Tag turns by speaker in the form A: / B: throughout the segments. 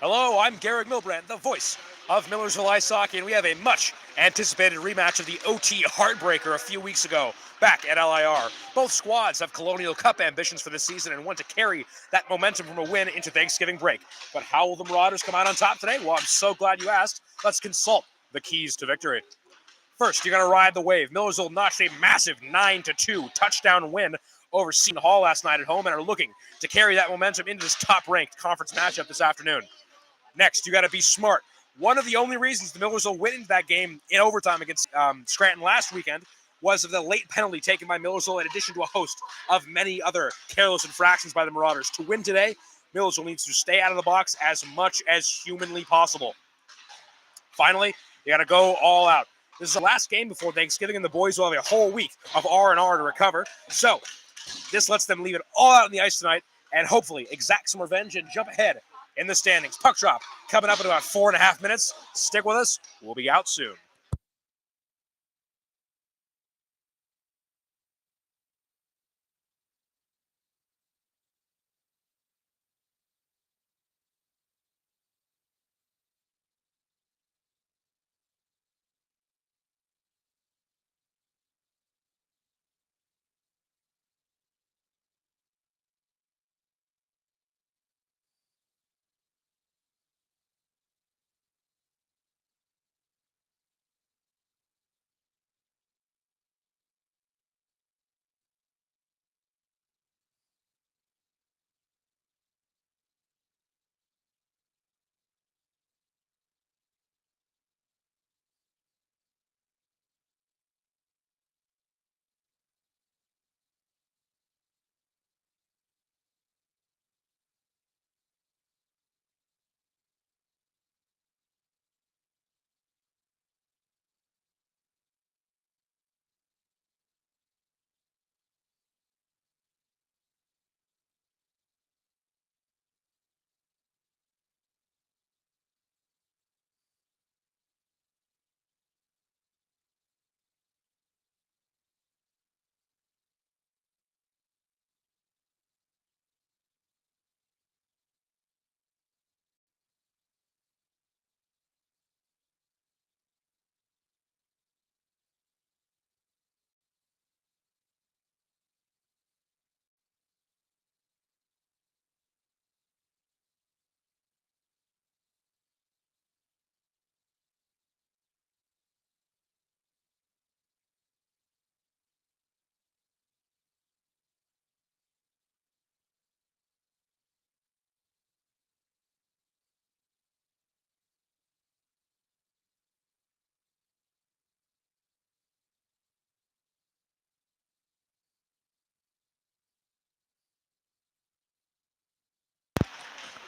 A: Hello, I'm Garrick Milbrand, the voice of Millersville Ice Hockey, and we have a much anticipated rematch of the OT Heartbreaker a few weeks ago back at LIR. Both squads have Colonial Cup ambitions for this season and want to carry that momentum from a win into Thanksgiving break. But how will the Marauders come out on top today? Well, I'm so glad you asked. Let's consult the keys to victory. First, you're going to ride the wave. Millersville notched a massive 9-2 touchdown win over Seton Hall last night at home and are looking to carry that momentum into this top-ranked conference matchup this afternoon. Next, you got to be smart. One of the only reasons the Millers will win into that game in overtime against Scranton last weekend was of the late penalty taken by Millersville, in addition to a host of many other careless infractions by the Marauders. To win today, Millersville needs to stay out of the box as much as humanly possible. Finally, you got to go all out. This is the last game before Thanksgiving, and the boys will have a whole week of R&R to recover. So this lets them leave it all out on the ice tonight and hopefully exact some revenge and jump ahead in the standings. Puck drop coming up in about 4.5 minutes. Stick with us. We'll be out soon.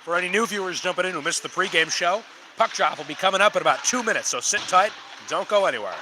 A: For any new viewers jumping in who missed the pregame show, puck drop will be coming up in about 2 minutes, so sit tight and don't go anywhere.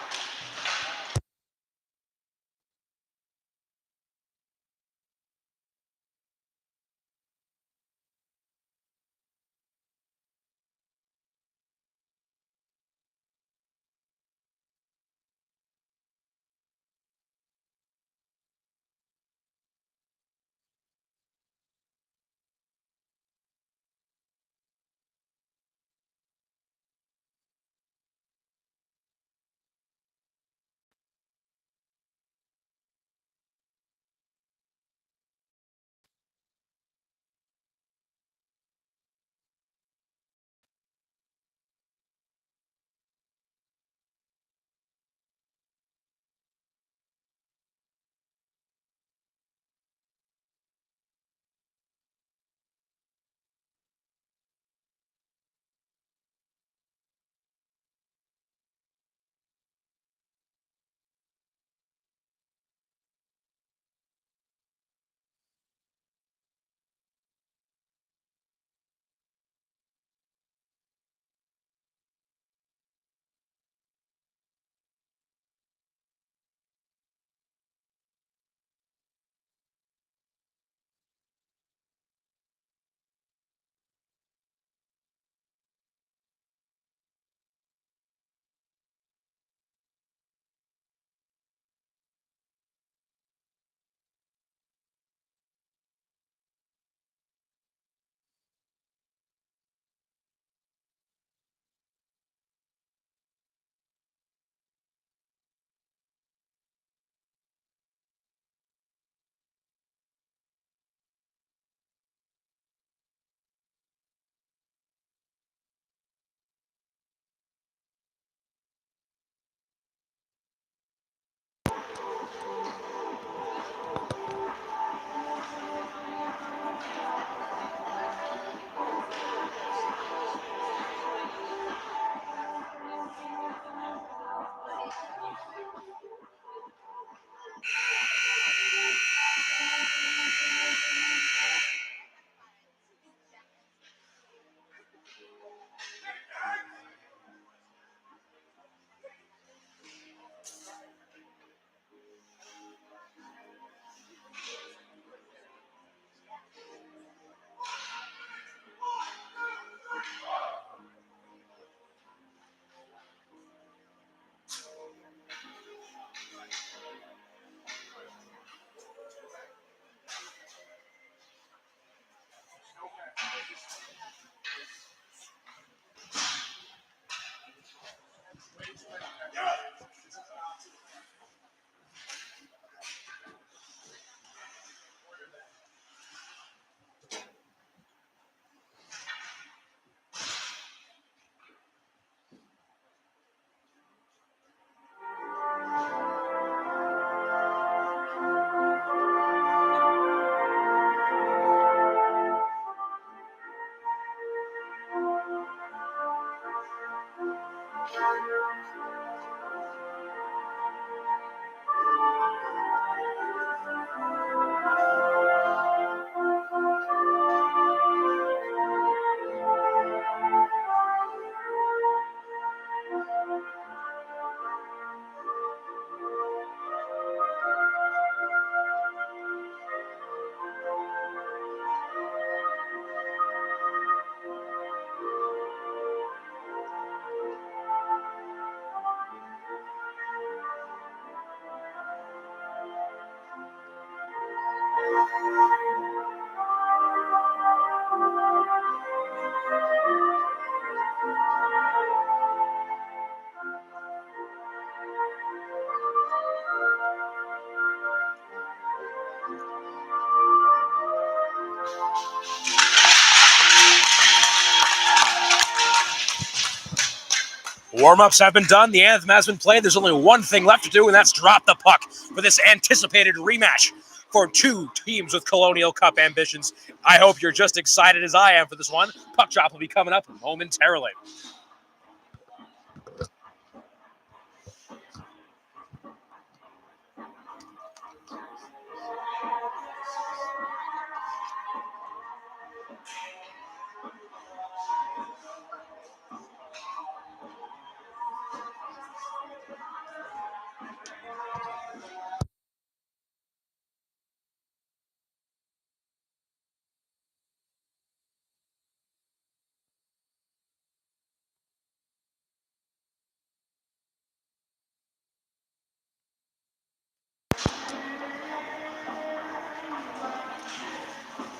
A: Warm-ups have been done. The anthem has been played. There's only one thing left to do, and that's drop the puck for this anticipated rematch for two teams with Colonial Cup ambitions. I hope you're just excited as I am for this one. Puck drop will be coming up momentarily.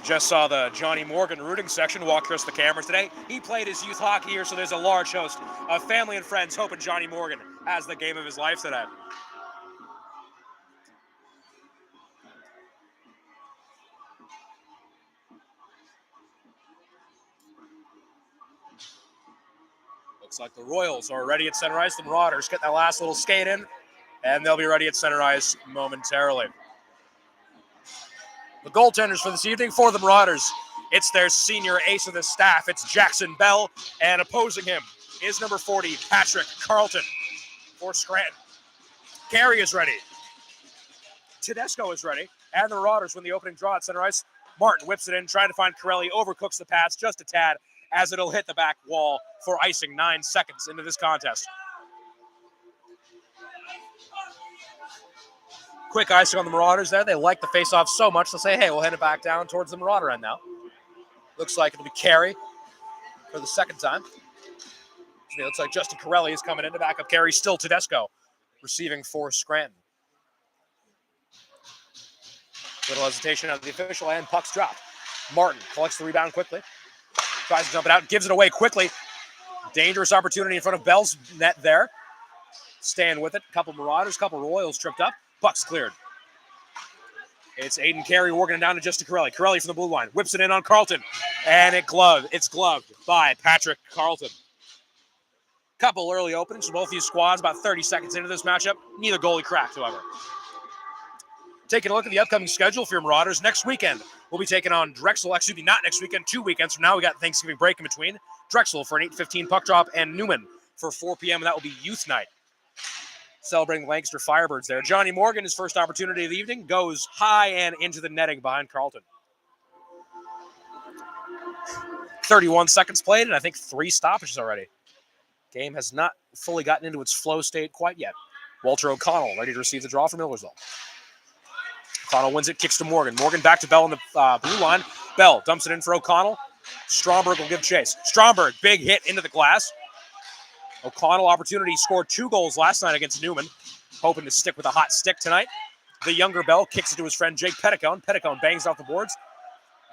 A: Just saw the Johnny Morgan rooting section walk across the cameras today. He played his youth hockey here, so there's a large host of family and friends hoping Johnny Morgan has the game of his life today. Looks like the Royals are ready at center ice. The Marauders get that last little skate in, and they'll be ready at center ice momentarily. The goaltenders for this evening for the Marauders, it's their senior ace of the staff. It's Jackson Bell, and opposing him is number 40, Patrick Carlton for Scranton. Carey is ready. Tedesco is ready, and the Marauders win the opening draw at center ice. Martin whips it in, trying to find Corelli, overcooks the pass just a tad as it'll hit the back wall for icing 9 seconds into this contest. Quick icing on the Marauders there. They like the face-off so much, they'll say, hey, we'll head it back down towards the Marauder end now. Looks like it'll be Carey for the second time. It looks like Justin Corelli is coming in to back up Carey. Still Tedesco receiving for Scranton. Little hesitation out of the official, and puck's dropped. Martin collects the rebound quickly. Tries to jump it out, gives it away quickly. Dangerous opportunity in front of Bell's net there. Staying with it. Couple Marauders, couple Royals tripped up. Puck's cleared. It's Aiden Carey working it down to Justin Corelli. Corelli from the blue line. Whips it in on Carlton. And it's gloved by Patrick Carlton. Couple early openings for both these squads about 30 seconds into this matchup. Neither goalie cracked, however. Taking a look at the upcoming schedule for your Marauders. Next weekend, we'll be taking on Drexel. Actually, not next weekend, 2 weekends from now. We got Thanksgiving break in between. Drexel for an 8:15 puck drop, and Newman for 4 p.m., and that will be youth night. Celebrating the Lancaster Firebirds there. Johnny Morgan, his first opportunity of the evening, goes high and into the netting behind Carlton. 31 seconds played, and I think 3 stoppages already. Game has not fully gotten into its flow state quite yet. Walter O'Connell ready to receive the draw from Millersville. O'Connell wins it, kicks to Morgan. Morgan back to Bell on the blue line. Bell dumps it in for O'Connell. Stromberg will give chase. Stromberg, big hit into the glass. O'Connell opportunity, scored 2 goals last night against Newman. Hoping to stick with a hot stick tonight. The younger Bell kicks it to his friend Jake Petticone. Petticone bangs off the boards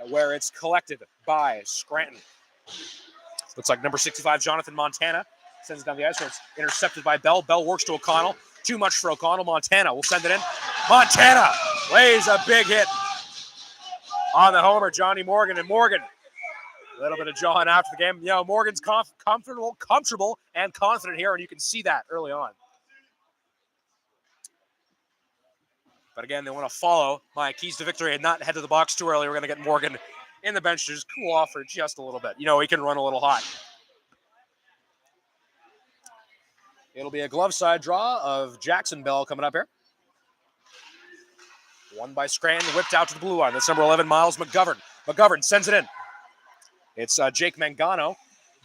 A: where it's collected by Scranton. Looks like number 65, Jonathan Montana, sends it down the ice where it's intercepted by Bell. Bell works to O'Connell. Too much for O'Connell. Montana will send it in. Montana lays a big hit on the homer, Johnny Morgan. And Morgan, a little bit of jawing after the game. You know, Morgan's comfortable and confident here, and you can see that early on. But again, they want to follow my keys to victory and not head to the box too early. We're going to get Morgan in the bench to just cool off for just a little bit. You know, he can run a little hot. It'll be a glove side draw of Jackson Bell coming up here. Won by Scranton, whipped out to the blue line. That's number 11, Miles McGovern. McGovern sends it in. It's Jake Mangano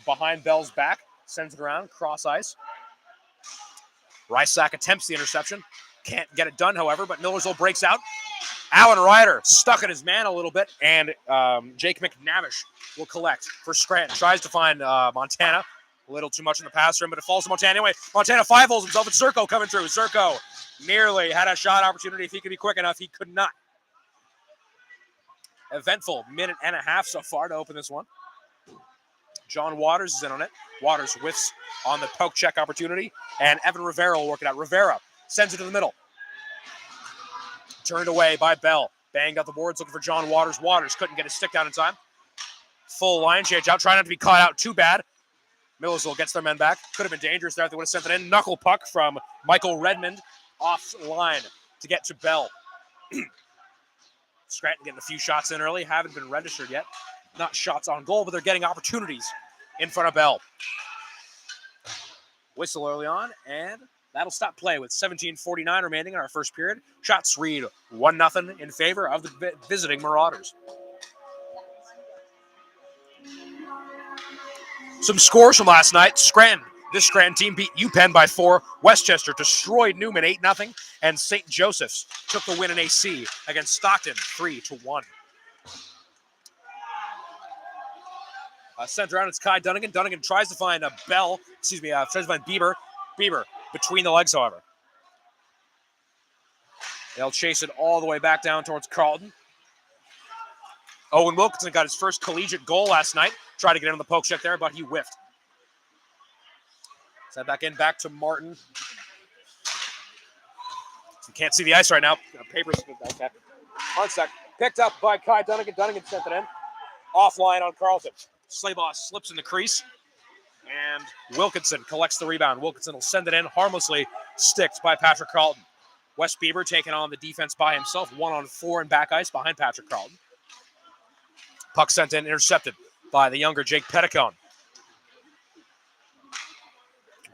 A: behind Bell's back. Sends it around, cross ice. Rysack attempts the interception. Can't get it done, however, but Millersville breaks out. Alan Ryder stuck in his man a little bit, and Jake McNavish will collect for Scranton. Tries to find Montana. A little too much in the pass rim, but it falls to Montana anyway. Montana 5-holes himself, and Serco coming through. Serco nearly had a shot opportunity. If he could be quick enough, he could not. Eventful minute and a half so far to open this one. John Waters is in on it. Waters whiffs on the poke check opportunity, and Evan Rivera will work it out. Rivera sends it to the middle. Turned away by Bell. Banged up the boards looking for John Waters. Waters couldn't get his stick down in time. Full line change out. Trying not to be caught out too bad. Millersville gets their men back. Could have been dangerous there if they would have sent it in. Knuckle puck from Michael Redmond off line to get to Bell. Scranton getting a few shots in early. Haven't been registered yet. Not shots on goal, but they're getting opportunities in front of Bell. Whistle early on, and that'll stop play with 17:49 remaining in our first period. Shots read 1-0 in favor of the visiting Marauders. Some scores from last night. Scranton. This Scranton team beat UPenn by 4. Westchester destroyed Newman 8-0. And St. Joseph's took the win in AC against Stockton 3-1. Sent around, it's Kai Dunnigan. Dunnigan tries to find tries to find Bieber. Bieber between the legs, however. They'll chase it all the way back down towards Carlton. Owen Wilkinson got his first collegiate goal last night. Tried to get him on the poke check there, but he whiffed. Sent back in, back to Martin. You can't see the ice right now. Paper's okay. 1 sec. Picked up by Kai Dunnigan. Dunnigan sent it in. Offline on Carlton. Slaybaugh slips in the crease. And Wilkinson collects the rebound. Wilkinson will send it in. Harmlessly sticked by Patrick Carlton. Wes Bieber taking on the defense by himself. 1-on-4 in back ice behind Patrick Carlton. Puck sent in, intercepted by the younger Jake Petticone.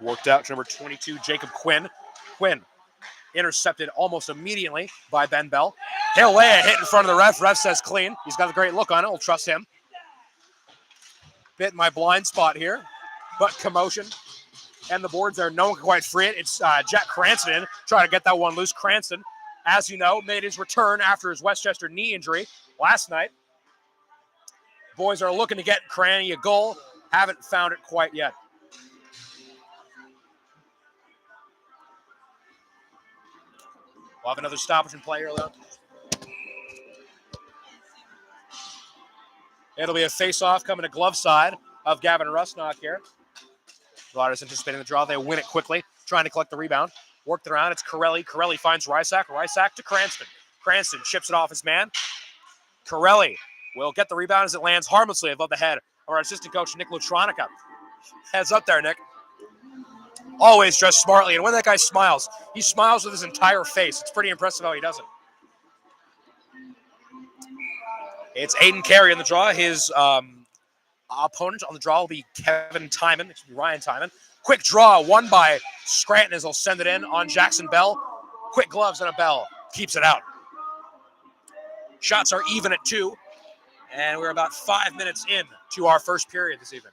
A: Worked out to number 22, Jacob Quinn. Quinn intercepted almost immediately by Ben Bell. He'll lay a hit in front of the ref. Ref says clean. He's got a great look on it. We'll trust him. Bit my blind spot here, but commotion. And the boards there. No one can quite free it. It's Jack Cranston in, trying to get that one loose. Cranston, as you know, made his return after his Westchester knee injury last night. Boys are looking to get Cranny a goal. Haven't found it quite yet. We'll have another stoppage in play early on. It'll be a face-off coming to glove side of Gavin Rusnock here. Riders anticipating the draw. They win it quickly, trying to collect the rebound. Worked it around. It's Corelli. Corelli finds Rysack. Rysack to Cranston. Cranston chips it off his man. Corelli will get the rebound as it lands harmlessly above the head of our assistant coach, Nick Lutronica. Heads up there, Nick. Always dressed smartly. And when that guy smiles, he smiles with his entire face. It's pretty impressive how he does it. It's Aiden Carey in the draw. His opponent on the draw will be Kevin Timon. It should be Ryan Timon. Quick draw, won by Scranton as they'll send it in on Jackson Bell. Quick gloves and a Bell. Keeps it out. Shots are even at 2. And we're about 5 minutes in to our first period this evening.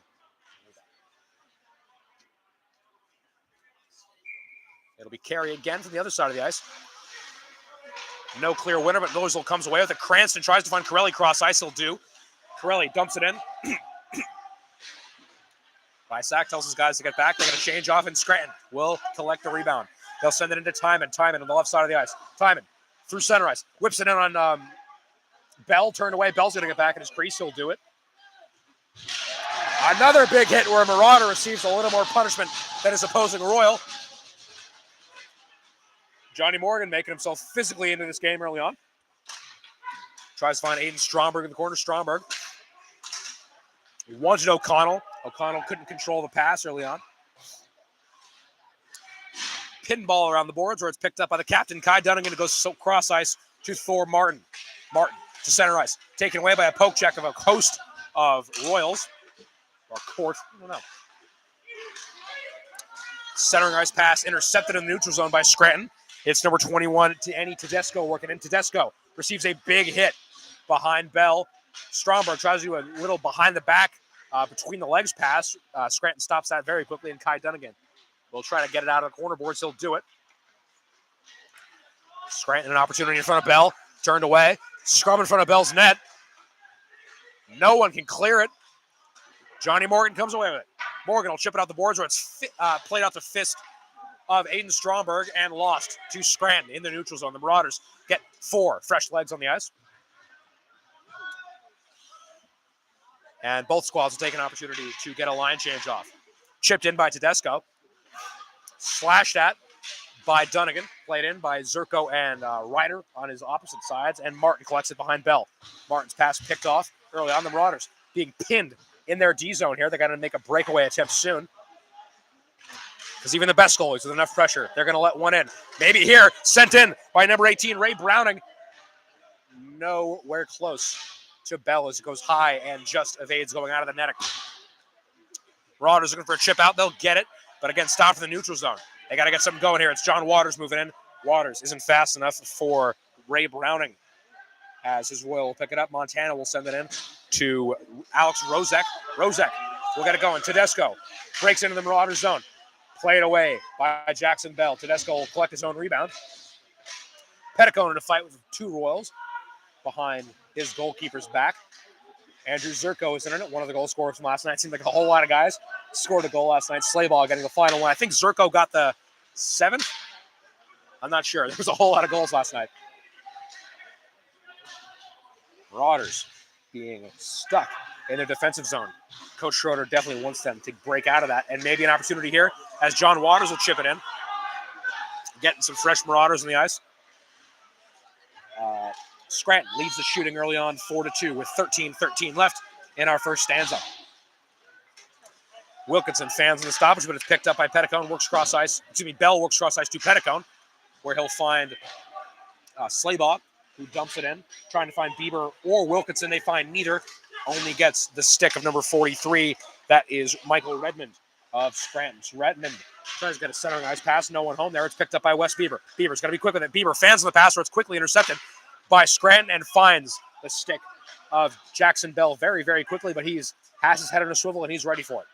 A: It'll be Carey again from the other side of the ice. No clear winner, but Millersville comes away with it. Cranston tries to find Corelli cross ice. He'll do. Corelli dumps it in. Rysack tells his guys to get back. They're going to change off, and Scranton will collect the rebound. They'll send it into Timon. Timon on the left side of the ice. Timon through center ice. Whips it in on Bell. Turned away. Bell's going to get back in his crease. He'll do it. Another big hit where Marauder receives a little more punishment than his opposing Royal. Johnny Morgan making himself physically into this game early on. Tries to find Aiden Stromberg in the corner. Stromberg. He wanted O'Connell. O'Connell couldn't control the pass early on. Pinball around the boards where it's picked up by the captain. Kai Dunnigan goes cross ice to Thor Martin. Martin to center ice. Taken away by a poke check of a host of Royals. Or court. I don't know. Centering ice pass intercepted in the neutral zone by Scranton. It's number 21, Annie Tedesco working in. Tedesco receives a big hit behind Bell. Stromberg tries to do a little behind the back, between the legs pass. Scranton stops that very quickly, and Kai Dunnigan will try to get it out of the corner boards. He'll do it. Scranton an opportunity in front of Bell. Turned away. Scrum in front of Bell's net. No one can clear it. Johnny Morgan comes away with it. Morgan will chip it out the boards where it's played out the fist of Aiden Stromberg and lost to Scranton in the neutral zone. The Marauders get 4 fresh legs on the ice. And both squads will take an opportunity to get a line change off. Chipped in by Tedesco. Slashed at by Dunnigan. Played in by Zerko and Ryder on his opposite sides. And Martin collects it behind Bell. Martin's pass picked off early on. The Marauders being pinned in their D zone here. They're going to make a breakaway attempt soon. Because even the best goalies with enough pressure, they're going to let one in. Maybe here, sent in by number 18, Ray Browning. Nowhere close to Bell as it goes high and just evades going out of the netting. Marauders looking for a chip out. They'll get it, but again, stopped in the neutral zone. They got to get something going here. It's John Waters moving in. Waters isn't fast enough for Ray Browning. As his Royal will pick it up, Montana will send it in to Alex Rozek. Rozek will get it going. Tedesco breaks into the Marauders zone. Played away by Jackson Bell. Tedesco will collect his own rebound. Petticone in a fight with 2 Royals behind his goalkeeper's back. Andrew Zerko is in it, one of the goal scorers from last night. Seemed like a whole lot of guys scored a goal last night. Slayball getting the final one. I think Zerko got the 7th. I'm not sure. There was a whole lot of goals last night. Marauders being stuck in their defensive zone. Coach Schroeder definitely wants them to break out of that, and maybe an opportunity here as John Waters will chip it in. Getting some fresh Marauders on the ice. Scranton leads the shooting early on 4-2 with 13:13 left in our first stanza. Wilkinson fans in the stoppage, but it's picked up by Petticone. Bell works cross ice to Petticone, where he'll find Slaybaugh, who dumps it in, trying to find Bieber or Wilkinson. They find neither. Only gets the stick of number 43. That is Michael Redmond of Scranton. So Redmond tries to get a centering ice pass. No one home there. It's picked up by Wes Bieber. Bieber's got to be quick with it. Bieber fans on the pass where it's quickly intercepted by Scranton and finds the stick of Jackson Bell very, very quickly, but has his head on a swivel and he's ready for it.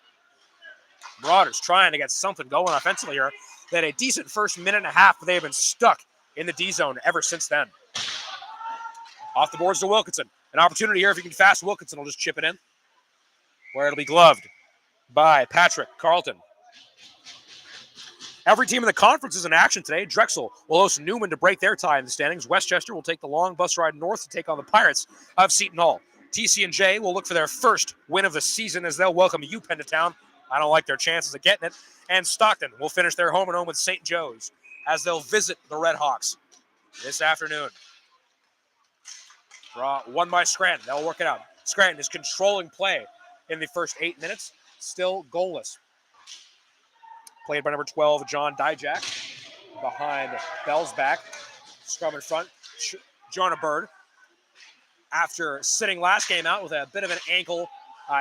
A: Marauders trying to get something going offensively here. They had a decent first minute and a half, but they have been stuck in the D zone ever since then. Off the boards to Wilkinson. An opportunity here. If you can fast, Wilkinson will just chip it in, where it'll be gloved by Patrick Carlton. Every team in the conference is in action today. Drexel will host Newman to break their tie in the standings. Westchester will take the long bus ride north to take on the Pirates of Seton Hall. TC&J will look for their first win of the season as they'll welcome UPenn to town. I don't like their chances of getting it. And Stockton will finish their home and home with St. Joe's as they'll visit the Red Hawks this afternoon. Draw won by Scranton. They'll work it out. Scranton is controlling play in the first 8 minutes. Still goalless. Played by number 12, John Dijak. Behind Bell's back. Scrum in front. Jonah Bird. After sitting last game out with a bit of an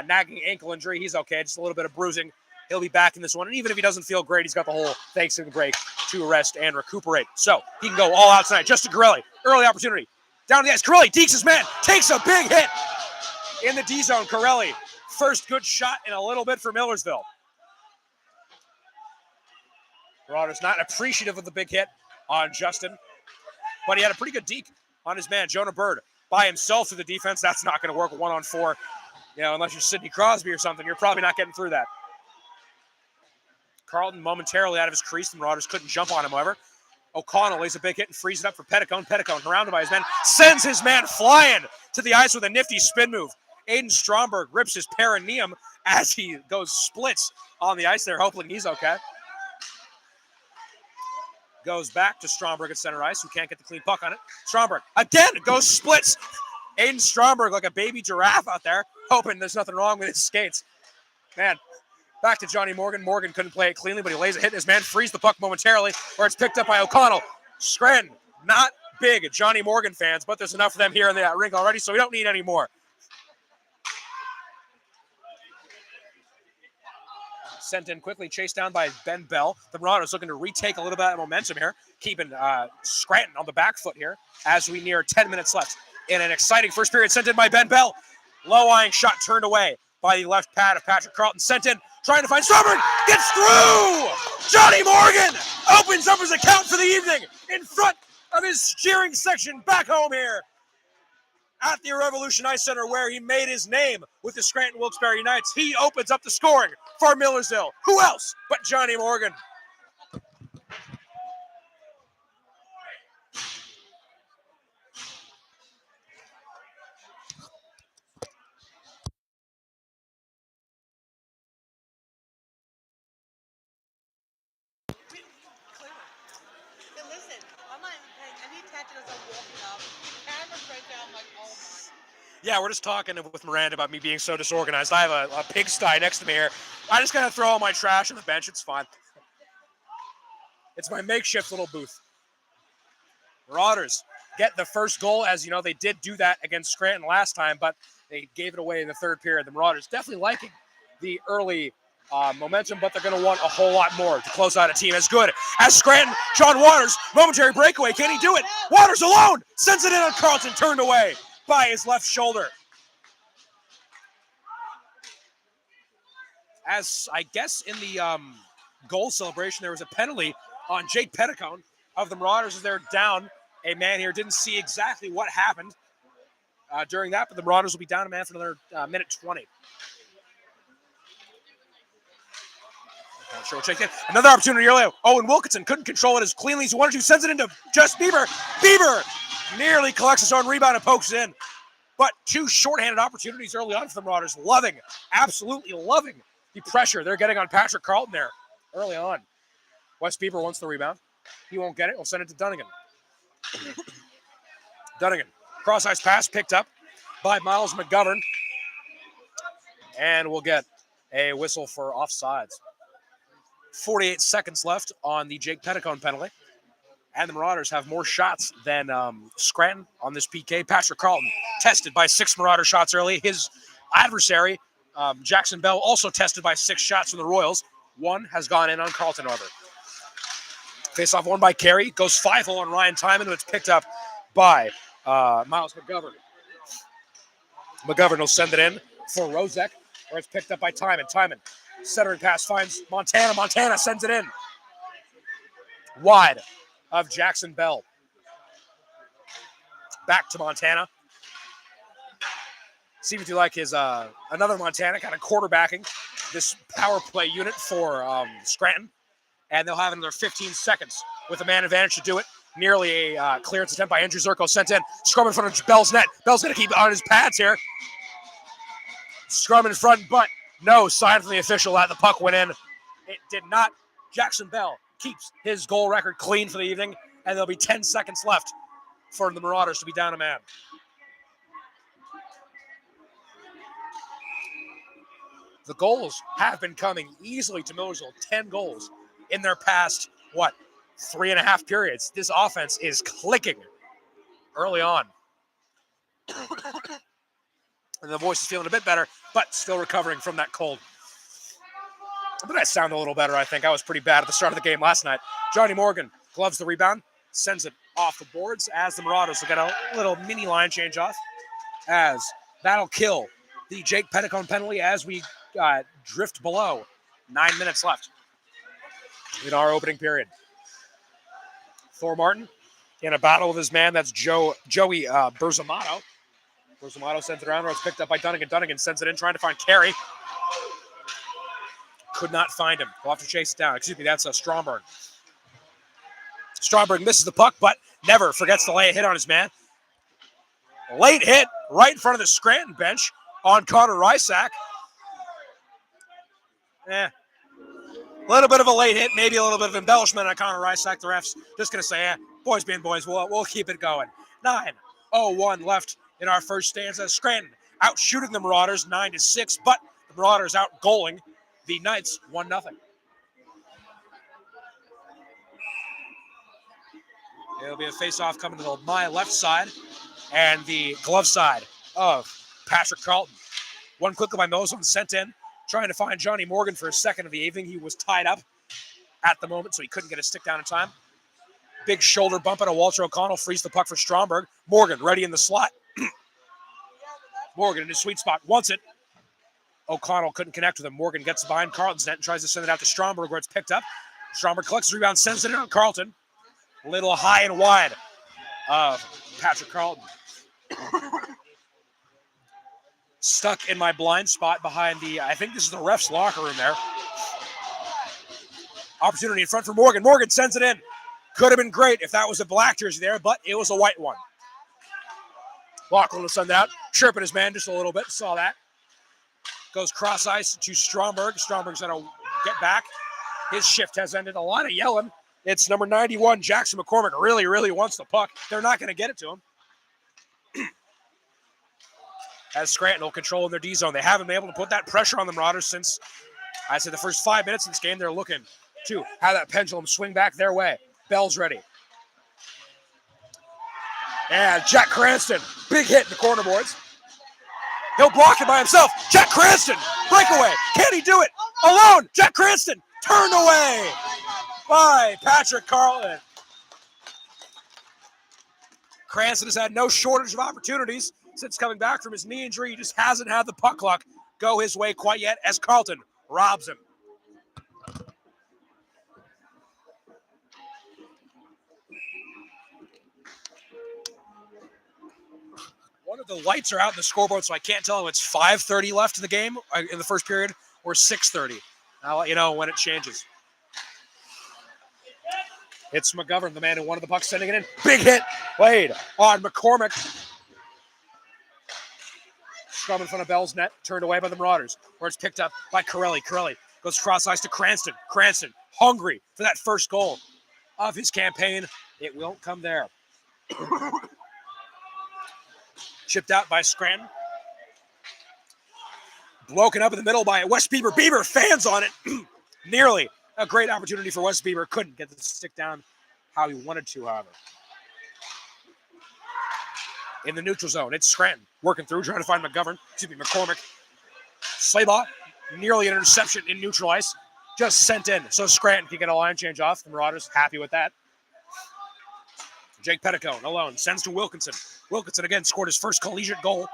A: nagging ankle injury, he's okay. Just a little bit of bruising. He'll be back in this one. And even if he doesn't feel great, he's got the whole Thanksgiving break to rest and recuperate. So he can go all out tonight. Justin Corelli, early opportunity. Down the ice. Corelli, Deeks his man. Takes a big hit in the D zone. Corelli, first good shot in a little bit for Millersville. Marauders not appreciative of the big hit on Justin, but he had a pretty good deke on his man, Jonah Bird. By himself through the defense, that's not going to work 1-on-4. Unless you're Sidney Crosby or something, you're probably not getting through that. Carlton momentarily out of his crease. The Marauders couldn't jump on him, however. O'Connell lays a big hit and frees it up for Petticone. Petticone, surrounded by his men, sends his man flying to the ice with a nifty spin move. Aiden Stromberg rips his perineum as he goes splits on the ice there, hoping he's okay. Goes back to Stromberg at center ice, who can't get the clean puck on it. Stromberg, again, goes splits. Aiden Stromberg like a baby giraffe out there, hoping there's nothing wrong with his skates. Man, back to Johnny Morgan. Morgan couldn't play it cleanly, but he lays a hit. His man frees the puck momentarily, where it's picked up by O'Connell. Scranton, not big Johnny Morgan fans, but there's enough of them here in the rink already, so we don't need any more. sent in quickly, chased down by Ben Bell. The Marauders looking to retake a little bit of momentum here, keeping Scranton on the back foot here as we near 10 minutes left in an exciting first period. Sent in by Ben Bell. Low-lying shot turned away by the left pad of Patrick Carlton. Sent in, trying to find Strawberry. Gets through! Johnny Morgan opens up his account for the evening in front of his cheering section back home here at the Revolution Ice Center, where he made his name with the Scranton Wilkes-Barre Knights. He opens up the scoring for Millersville. Who else but Johnny Morgan? Yeah, we're just talking with Miranda about me being so disorganized. I have a pigsty next to me here. I just gotta throw all my trash on the bench. It's fine. It's my makeshift little booth. Marauders get the first goal. As you know, they did do that against Scranton last time, but they gave it away in the third period. The Marauders definitely liking the early momentum, but they're going to want a whole lot more to close out a team as good as Scranton. John Waters, momentary breakaway. Can he do it? Waters alone sends it in on Carlton, turned away by his left shoulder. As I guess in the goal celebration, there was a penalty on Jake Petticone of the Marauders as they're down a man here. Didn't see exactly what happened during that, but the Marauders will be down a man for another minute 20. Sure, check in. Another opportunity earlier. Owen Wilkinson couldn't control it as cleanly as he wanted to. Sends it into just Bieber. Bieber nearly collects his own rebound and pokes it in. But two shorthanded opportunities early on for the Marauders. Absolutely loving the pressure they're getting on Patrick Carlton there early on. Wes Bieber wants the rebound. He won't get it. We'll send it to Dunnigan. Dunnigan. Cross-ice pass picked up by Miles McGovern. And we'll get a whistle for offsides. 48 seconds left on the Jake Petticone penalty. And the Marauders have more shots than Scranton on this PK. Patrick Carlton tested by 6 Marauder shots early. His adversary, Jackson Bell, also tested by 6 shots from the Royals. 1 has gone in on Carlton, however. Face-off won by Carey. Goes 5-0 on Ryan Timon, but it's picked up by Miles McGovern. McGovern will send it in for Rozek, where it's picked up by Timon. Timon, centering pass, finds Montana. Montana sends it in. Wide of Jackson Bell. Back to Montana. Seems to like his another Montana kind of quarterbacking this power play unit for Scranton. And they'll have another 15 seconds with a man advantage to do it. Nearly a clearance attempt by Andrew Zirko sent in. Scrum in front of Bell's net. Bell's going to keep on his pads here. Scrum in front, but no sign from the official that the puck went in. It did not. Jackson Bell keeps his goal record clean for the evening, and there'll be 10 seconds left for the Marauders to be down a man. The goals have been coming easily to Millersville. 10 goals in their past, 3.5 periods. This offense is clicking early on. And the voice is feeling a bit better, but still recovering from that cold. But I sound a little better, I think. I was pretty bad at the start of the game last night. Johnny Morgan gloves the rebound, sends it off the boards as the Marauders will get a little mini line change off. As that'll kill the Jake Petticone penalty as we drift below. 9 minutes left in our opening period. Thor Martin in a battle with his man. That's Joey Berzamato. Berzamato sends it around where it's picked up by Dunnigan. Dunnigan sends it in, trying to find Carey. Could not find him. We'll have to chase it down. Excuse me, that's Stromberg. Stromberg misses the puck, but never forgets to lay a hit on his man. Late hit right in front of the Scranton bench on Connor Rysack. A little bit of a late hit, maybe a little bit of embellishment on Connor Rysack. The ref's just going to say, boys being boys, we'll keep it going. 9:01 left in our first stanza. Scranton out shooting the Marauders 9-6, but the Marauders out goaling the Knights 1-0. It'll be a face-off coming to my left side and the glove side of Patrick Carlton. One quickly by Millersville sent in trying to find Johnny Morgan for a second of the evening. He was tied up at the moment, so he couldn't get a stick down in time. Big shoulder bump out of Walter O'Connell, frees the puck for Stromberg. Morgan ready in the slot. Morgan in his sweet spot, wants it. O'Connell couldn't connect with him. Morgan gets behind Carlton's net and tries to send it out to Stromberg, where it's picked up. Stromberg collects the rebound, sends it in on Carlton. A little high and wide of Patrick Carlton. Stuck in my blind spot behind the, I think this is the ref's locker room there. Opportunity in front for Morgan. Morgan sends it in. Could have been great if that was a black jersey there, but it was a white one. Lachlan will send it out. Chirping his man just a little bit. Saw that. Goes cross ice to Stromberg. Stromberg's going to get back. His shift has ended. A lot of yelling. It's number 91, Jackson McCormick, really wants the puck. They're not going to get it to him. As Scranton will control in their D zone. They haven't been able to put that pressure on the Marauders since, I'd say, the first 5 minutes of this game. They're looking to have that pendulum swing back their way. Bell's ready. And Jack Cranston, big hit in the corner boards. He'll block it by himself. Jack Cranston, breakaway. Can he do it? Alone, Jack Cranston, turned away by Patrick Carlton. Cranston has had no shortage of opportunities since coming back from his knee injury. He just hasn't had the puck luck go his way quite yet as Carlton robs him. One of the lights are out in the scoreboard, so I can't tell if it's 5:30 left in the game in the first period or 6:30. I'll let you know when it changes. It's McGovern, the man who wanted the puck, sending it in. Big hit played on McCormick. Scrum in front of Bell's net, turned away by the Marauders, where it's picked up by Corelli. Corelli goes cross ice to Cranston. Cranston, hungry for that first goal of his campaign. It won't come there. Chipped out by Scranton. Broken up in the middle by Wes Bieber. Bieber fans on it. Nearly a great opportunity for Wes Bieber. Couldn't get the stick down how he wanted to, however. In the neutral zone, it's Scranton working through, trying to find McCormick. Slaybaugh, nearly an interception in neutral ice. Just sent in, so Scranton can get a line change off. The Marauders happy with that. Jake Petticone alone sends to Wilkinson. Wilkinson again scored his first collegiate goal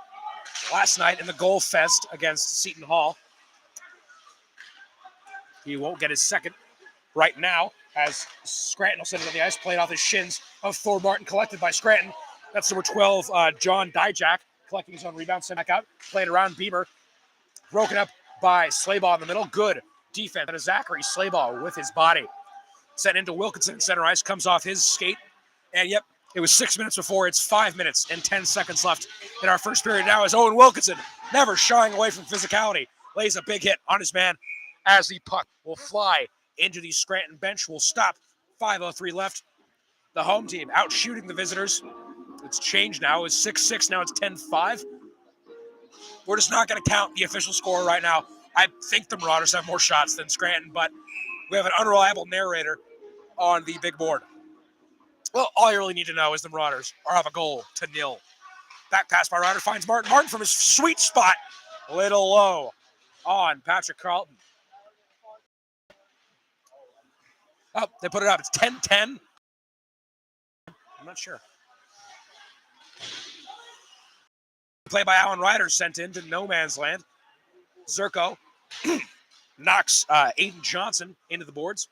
A: last night in the goal fest against Seton Hall. He won't get his second right now as Scranton will send it on the ice, played off his shins of Thor Martin, collected by Scranton. That's number 12, John Dijak, collecting his own rebound, sent back out, played around Bieber. Broken up by Slaybaugh in the middle. Good defense. And a Zachary Slaybaugh with his body. Sent into Wilkinson, center ice, comes off his skate. And yep, it was 6 minutes before. It's 5 minutes and 10 seconds left in our first period now as Owen Wilkinson, never shying away from physicality, lays a big hit on his man as the puck will fly into the Scranton bench. Will stop. 5:03 left. The home team out shooting the visitors. It's changed now. It's 6-6. Now it's 10-5. We're just not going to count the official score right now. I think the Marauders have more shots than Scranton, but we have an unreliable narrator on the big board. Well, all you really need to know is the Marauders are up a goal to nil. Back pass by Ryder finds Martin. Martin from his sweet spot. A little low on Patrick Carlton. Oh, they put it up. It's 10-10. I'm not sure. Play by Alan Ryder sent in to no man's land. Zerko knocks Aiden Johnson into the boards.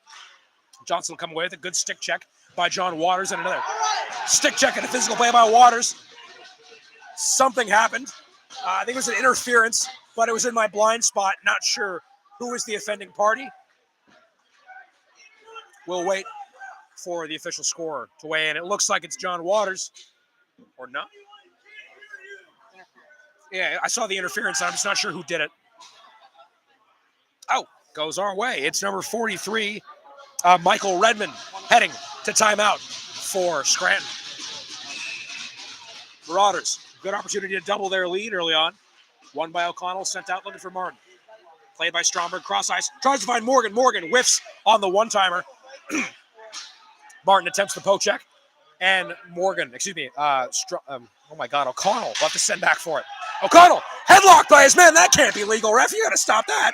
A: Johnson will come away with a good stick check by John Waters and another stick check and a physical play by Waters. Something happened. I think it was an interference, but it was in my blind spot. Not sure who was the offending party. We'll wait for the official score to weigh in. It looks like it's John Waters, or not. Yeah, I saw the interference. I'm just not sure who did it. Oh, goes our way. It's number 43, Michael Redmond, heading to timeout for Scranton. Marauders, good opportunity to double their lead early on. Won by O'Connell, sent out looking for Martin. Played by Stromberg, cross ice. Tries to find Morgan. Morgan whiffs on the one-timer. Martin attempts the poke check. And Morgan, oh my God, O'Connell will have to send back for it. O'Connell, headlocked by his man. That can't be legal, ref. You got to stop that.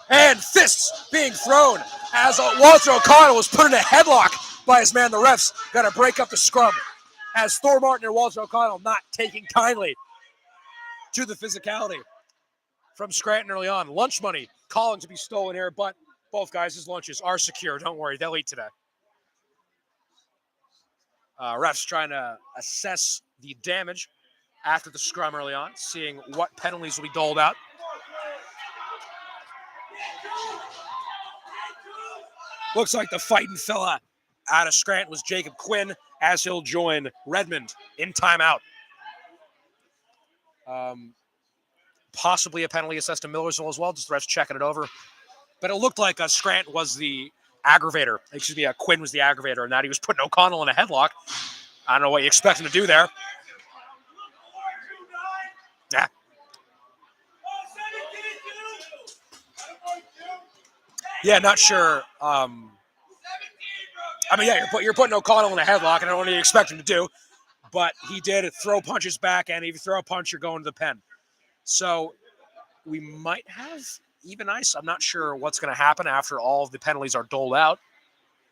A: And fists being thrown as Walter O'Connell was put in a headlock by his man. The refs got to break up the scrum as Thor Martin and Walter O'Connell not taking kindly to the physicality from Scranton early on. Lunch money calling to be stolen here, but both guys' lunches are secure. Don't worry, they'll eat today. Refs trying to assess the damage after the scrum early on, seeing what penalties will be doled out. Looks like the fighting fella out of Scranton was Jacob Quinn, as he'll join Redmond in timeout. Possibly a penalty assessed to Millersville as well, just the refs checking it over. But it looked like Scranton was the aggravator. Excuse me, Quinn was the aggravator, and that he was putting O'Connell in a headlock. I don't know what you expect him to do there. Yeah. Yeah, not sure. You're putting O'Connell in a headlock, and I don't know what you expect him to do. But he did throw punches back, and if you throw a punch, you're going to the pen. So we might have even ice. I'm not sure what's going to happen after all of the penalties are doled out.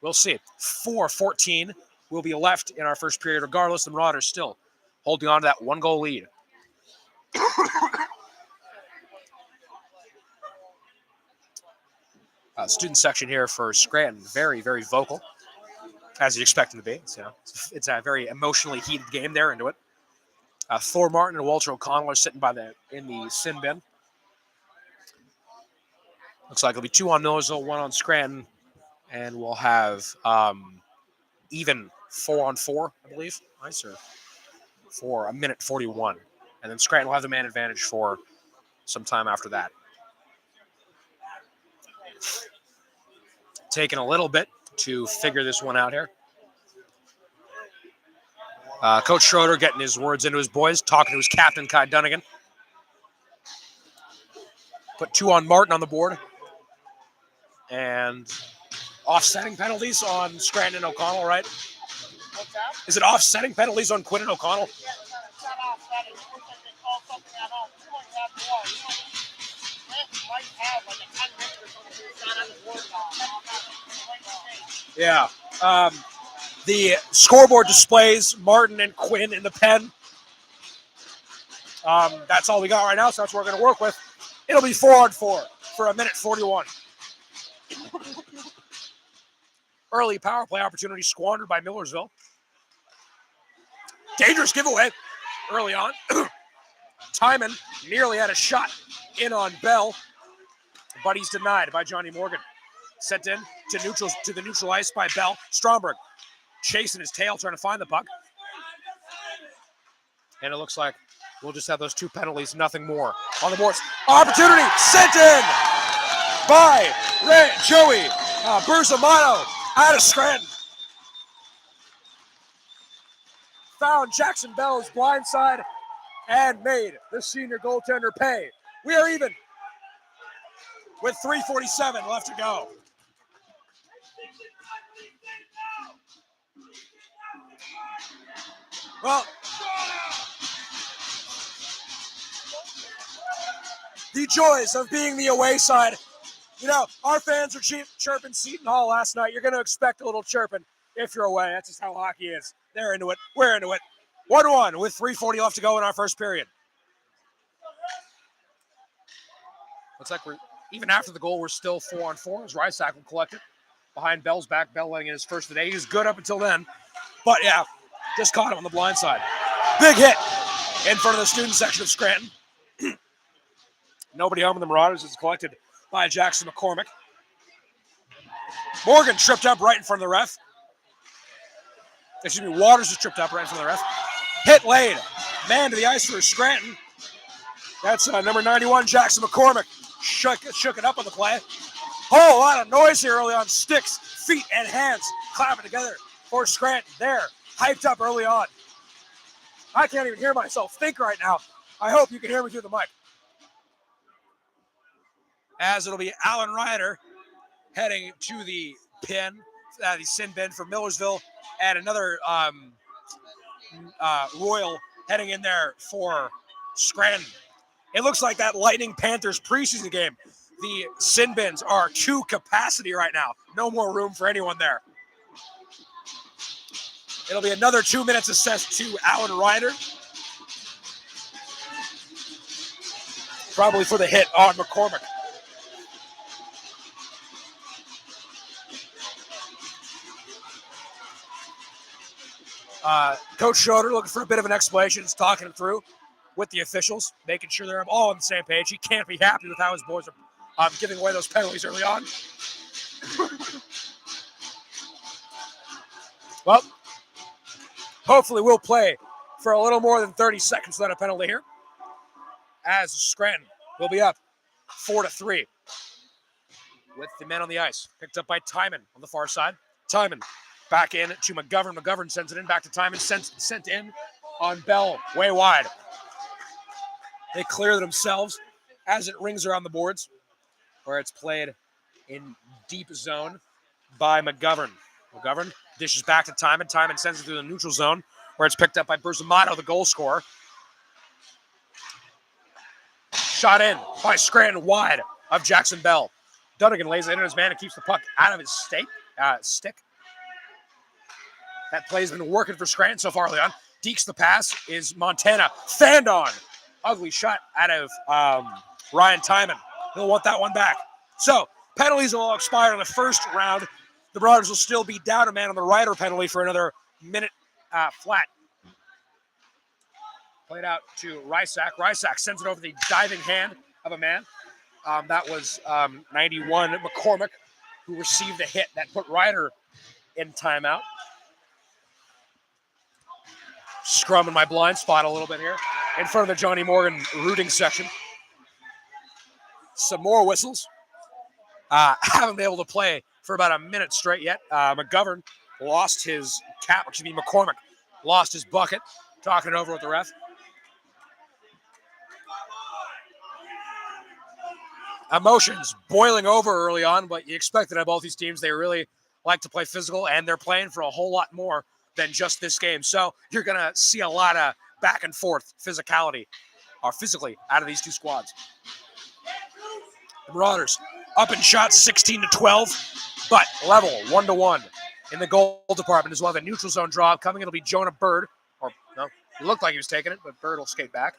A: We'll see. 4:14 will be left in our first period. Regardless, the Marauders still holding on to that 1-goal lead. Student section here for Scranton, very, very vocal, as you'd expect them to be. It's a very emotionally heated game. They're into it. Thor Martin and Walter O'Connell are sitting in the sin bin. Looks like it'll be 2 on Millersville, 1 on Scranton, and we'll have even 4-on-4, I believe. Nice, or for a minute 41. And then Scranton will have the man advantage for some time after that. Taking a little bit to figure this one out here. Coach Schroeder getting his words into his boys, talking to his captain, Kai Dunnigan. Put 2 on Martin on the board. And offsetting penalties on Scranton and O'Connell, right?
B: What's that?
A: Is it offsetting penalties on Quinn and O'Connell?
B: Yeah, it's not offsetting. It looks like they called something at home. You might have more. Scranton might have like a 10-minute or something. It's not on the board now.
A: Yeah. The scoreboard displays Martin and Quinn in the pen. That's all we got right now, so that's what we're going to work with. It'll be 4-on-4 for a minute 41. Early power play opportunity squandered by Millersville. Dangerous giveaway early on. Timon nearly had a shot in on Bell, but he's denied by Johnny Morgan. Sent in to the neutral ice by Bell. Stromberg chasing his tail, trying to find the puck. And it looks like we'll just have those 2 penalties, nothing more on the boards. Opportunity sent in by Joey Burzamano out of Scranton. Found Jackson Bell's blindside and made the senior goaltender pay. We are even with 3:47 left to go. Well, the joys of being the away side. You know, our fans were chirping Seton Hall last night. You're going to expect a little chirping if you're away. That's just how hockey is. They're into it. We're into it. 1-1 with 3:40 left to go in our first period. Looks like even after the goal, we're still 4-on-4 as Rysack will collect it behind Bell's back. Bell letting in his first of the day. He was good up until then. But, yeah, just caught him on the blind side. Big hit in front of the student section of Scranton. Nobody home in the Marauders is collected by Jackson McCormick. Morgan tripped up right in front of the ref. Excuse me, Waters was tripped up right in front of the ref. Hit laid. Man to the ice for Scranton. That's number 91, Jackson McCormick. Shook it up on the play. Whole lot of noise here early on. Sticks, feet, and hands clapping together for Scranton. There, hyped up early on. I can't even hear myself think right now. I hope you can hear me through the mic. As it'll be Alan Ryder heading to the pin, the sin bin for Millersville, and another Royal heading in there for Scranton. It looks like that Lightning Panthers preseason game. The sin bins are to capacity right now. No more room for anyone there. It'll be another 2 minutes assessed to Alan Ryder. Probably for the hit on McCormick. Coach Schroeder looking for a bit of an explanation. He's talking it through with the officials, making sure they're all on the same page. He can't be happy with how his boys are giving away those penalties early on. Well, hopefully we'll play for a little more than 30 seconds without a penalty here, as Scranton will be up 4-3 with the men on the ice. Picked up by Timon on the far side. Timon back in to McGovern. McGovern sends it in back to Timon. Sent in on Bell, way wide. They clear themselves as it rings around the boards, where it's played in deep zone by McGovern. McGovern dishes back to Timon. Timon sends it through the neutral zone, where it's picked up by Berzamato, the goal scorer. Shot in by Scranton wide of Jackson Bell. Dunnigan lays it in his man and keeps the puck out of his stick. That play's been working for Scranton so far, Leon. Deeks the pass is Montana. Fanned on. Ugly shot out of Ryan Timon. He'll want that one back. So, penalties will expire in the first round. The Brothers will still be down a man on the Ryder penalty for another minute flat. Played out to Rysak. Rysak sends it over the diving hand of a man. That was 91 McCormick, who received a hit that put Ryder in timeout. Scrum in my blind spot a little bit here in front of the Johnny Morgan rooting section. Some more whistles. Haven't been able to play for about a minute straight yet. McGovern lost his cap, McCormick lost his bucket, talking it over with the ref. Emotions boiling over early on, but you expect it of both these teams. They really like to play physical, and they're playing for a whole lot more than just this game. So you're going to see a lot of back and forth physicality, or physically, out of these two squads. The Marauders up in shots 16-12, but level 1-1 in the goal department as well. The neutral zone draw coming. It'll be Jonah Bird. Or no, it looked like he was taking it, but Bird will skate back.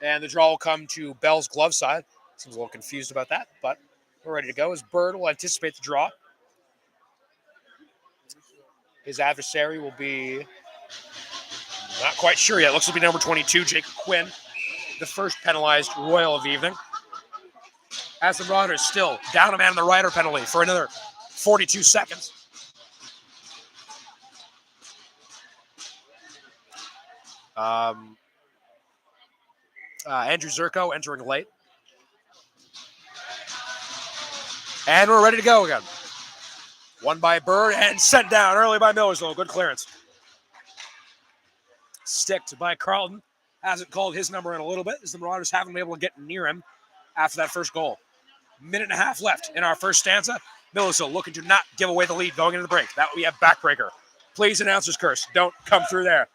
A: And the draw will come to Bell's glove side. Seems a little confused about that, but we're ready to go as Bird will anticipate the draw. His adversary will be not quite sure yet. Looks to be number 22, Jacob Quinn, the first penalized Royal of the evening. As the Marauders still down a man on the Ryder penalty for another 42 seconds. Andrew Zirko entering late. And we're ready to go again. Won by Bird and sent down early by Millersville. Good clearance. Sticked by Carlton. Hasn't called his number in a little bit as the Marauders haven't been able to get near him after that first goal. Minute and a half left in our first stanza. Millersville looking to not give away the lead going into the break. That would be a backbreaker. Please, announcer's curse. Don't come through there.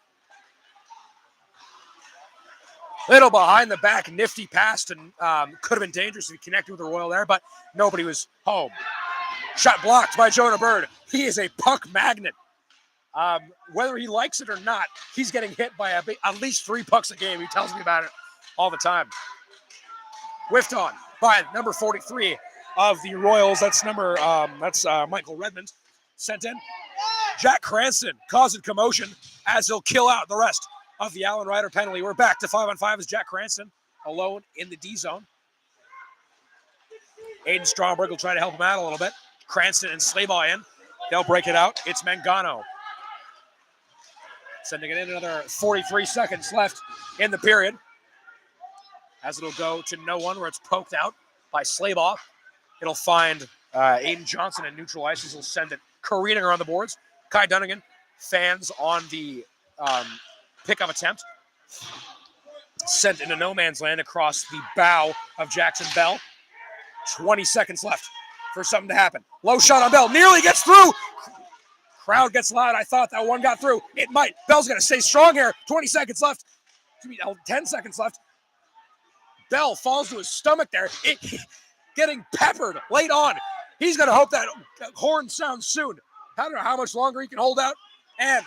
A: Little behind the back, nifty pass, and could have been dangerous if he connected with the Royal there, but nobody was home. Shot blocked by Jonah Bird. He is a puck magnet. Whether he likes it or not, he's getting hit by at least 3 pucks a game. He tells me about it all the time. Whiffed on by number 43 of the Royals. That's Michael Redmond. Sent in. Jack Cranston causing commotion as he'll kill out the rest of the Alan Ryder penalty. We're back to 5-on-5 as Jack Cranston alone in the D zone. Aiden Stromberg will try to help him out a little bit. Cranston and Slaybaugh in. They'll break it out. It's Mangano. Sending it in, another 43 seconds left in the period. As it'll go to no one where it's poked out by Slaybaugh. It'll find Aiden Johnson in neutral ice. He'll send it careening around the boards. Kai Dunnigan fans on the pickup attempt. Sent into no man's land across the bow of Jackson Bell. 20 seconds left for something to happen. Low shot on Bell. Nearly gets through. Crowd gets loud. I thought that one got through. It might. Bell's going to stay strong here. 20 seconds left. 10 seconds left. Bell falls to his stomach there, getting peppered late on. He's going to hope that horn sounds soon. I don't know how much longer he can hold out. And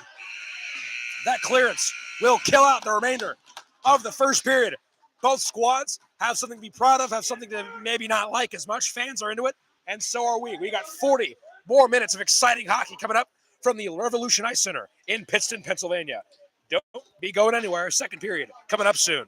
A: that clearance will kill out the remainder of the first period. Both squads have something to be proud of, have something to maybe not like as much. Fans are into it, and so are we. We got 40 more minutes of exciting hockey coming up from the Revolution Ice Center in Pittston, Pennsylvania. Don't be going anywhere. Second period coming up soon.